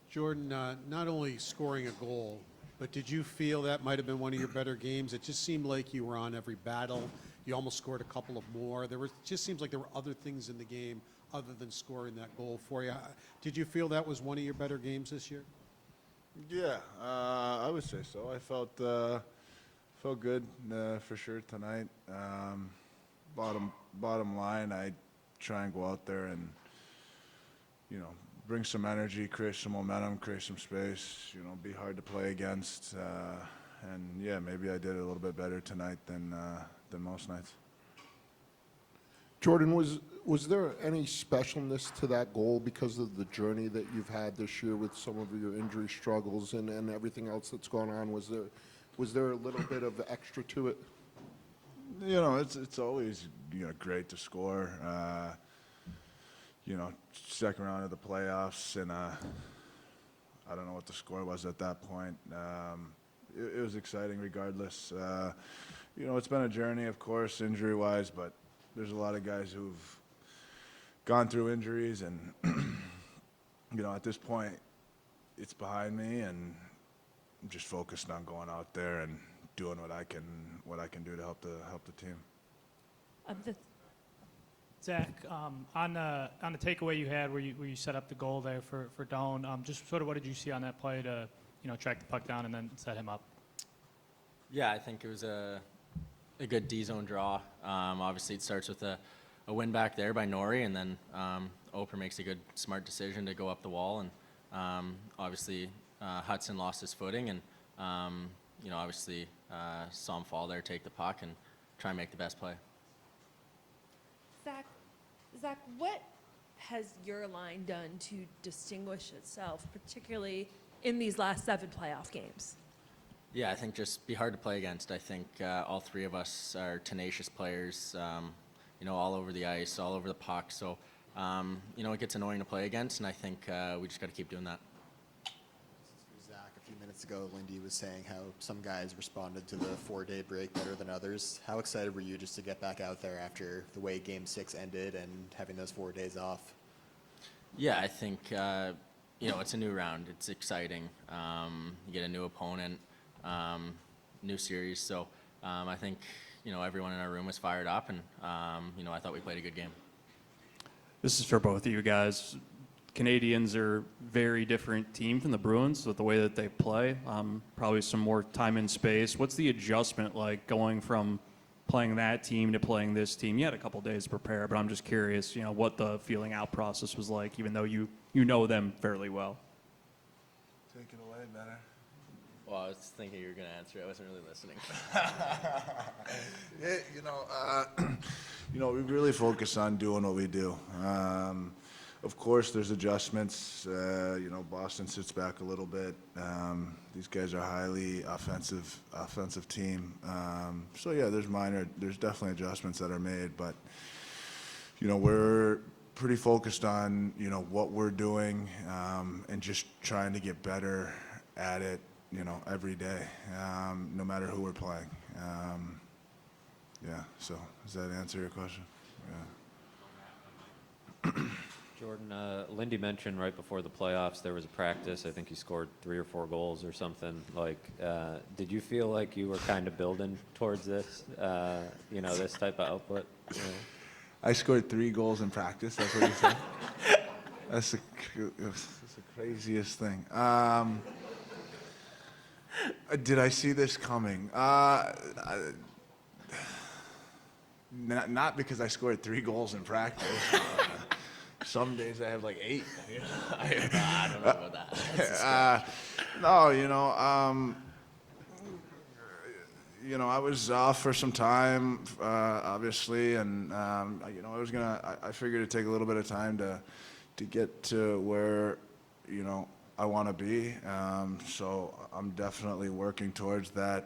Jordan, not only scoring a goal, but did you feel that might have been one of your better games? It just seemed like you were on every battle. You almost scored a couple of more. Just seems like there were other things in the game other than scoring that goal for you. Did you feel that was one of your better games this year? Yeah, I would say so. I felt good for sure tonight. Bottom line, I try and go out there and bring some energy, create some momentum, create some space. Be hard to play against. And yeah, maybe I did it a little bit better tonight than most nights. Jordan, was there any specialness to that goal because of the journey that you've had this year with some of your injury struggles and everything else that's gone on? Was there a little bit of extra to it? It's always great to score. Second round of the playoffs, and I don't know what the score was at that point. It was exciting regardless. It's been a journey, of course, injury-wise, but there's a lot of guys who've gone through injuries, and at this point, it's behind me, and I'm just focused on going out there and doing what I can do to help the team. Zach, on the takeaway you had where you set up the goal there for Doan, just sort of what did you see on that play to track the puck down and then set him up? Yeah, I think it was a good D-zone draw. Obviously, it starts with a win back there by Norrie, and then Oper makes a good, smart decision to go up the wall. And obviously, Hudson lost his footing, and obviously saw him fall there, take the puck, and try and make the best play. Zach, what has your line done to distinguish itself, particularly in these last 7 playoff games? Yeah, I think just be hard to play against. I think all three of us are tenacious players, all over the ice, all over the puck. So, it gets annoying to play against, and I think we just got to keep doing that. Zach, a few minutes ago, Lindy was saying how some guys responded to the 4-day break better than others. How excited were you just to get back out there after the way Game 6 ended and having those 4 days off? Yeah, I think, it's a new round. It's exciting. You get a new opponent. New series, so I think everyone in our room was fired up, and I thought we played a good game. This is for both of you guys. Canadiens are a very different team from the Bruins with the way that they play. Probably some more time and space. What's the adjustment like going from playing that team to playing this team? You had a couple days to prepare, but I'm just curious, what the feeling out process was like, even though you know them fairly well. Take it away, better. Well, I was thinking you were going to answer. I wasn't really listening. We really focus on doing what we do. Of course, there's adjustments. Boston sits back a little bit. These guys are highly offensive team. So yeah, there's definitely adjustments that are made, but we're pretty focused on what we're doing and just trying to get better at it. Every day, no matter who we're playing. So does that answer your question? Yeah. Jordan, Lindy mentioned right before the playoffs there was a practice. I think you scored 3 or 4 goals or something. Did you feel like you were kind of building towards this, this type of output? I scored 3 goals in practice. That's what you said? That's the craziest thing. Did I see this coming? Not because I scored 3 goals in practice. Some days I have 8. I don't know about that. I was off for some time, obviously, and I figured it'd take a little bit of time to get to where I want to be, so I'm definitely working towards that.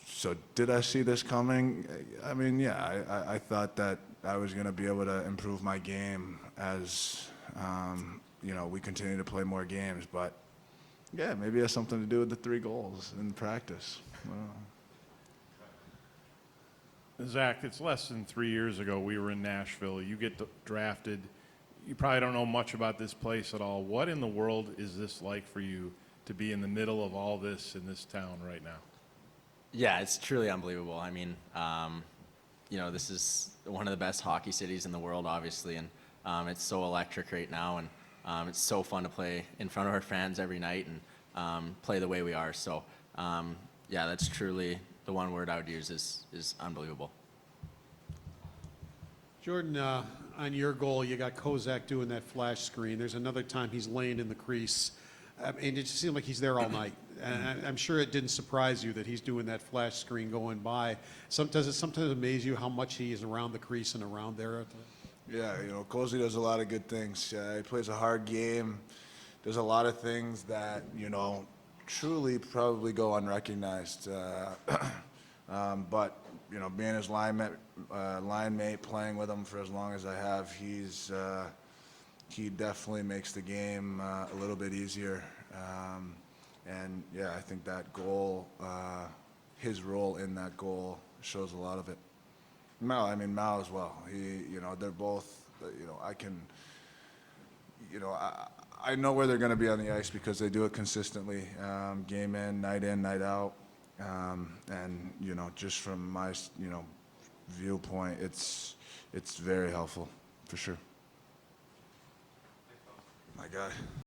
So did I see this coming? I mean, yeah, I thought that I was going to be able to improve my game as, we continue to play more games. But, yeah, maybe it has something to do with the 3 goals in practice. Zach, it's less than 3 years ago we were in Nashville. You get drafted. you probably don't know much about this place at all. What in the world is this like for you to be in the middle of all this in this town right now? Yeah, it's truly unbelievable. I mean, you know, this is one of the best hockey cities in the world, obviously, and it's so electric right now, and it's so fun to play in front of our fans every night and play the way we are. So, yeah, that's truly the one word I would use is unbelievable. Jordan, on your goal, you got Kozak doing that flash screen. There's another time he's laying in the crease. And it just seemed like he's there all night. And I'm sure it didn't surprise you that he's doing that flash screen going by. Does it sometimes amaze you how much he is around the crease and around there? Yeah, you know, Cozy does a lot of good things. He plays a hard game. There's a lot of things that, you know, truly probably go unrecognized. But, you know, being his line mate, playing with him for as long as I have, he definitely makes the game a little bit easier. And, yeah, I think that goal, his role in that goal shows a lot of it. Mal as well. You know, they're both, you know, I know where they're going to be on the ice because they do it consistently, game in, night out. And, you know, just from my, you know, viewpoint, it's very helpful, for sure. My guy.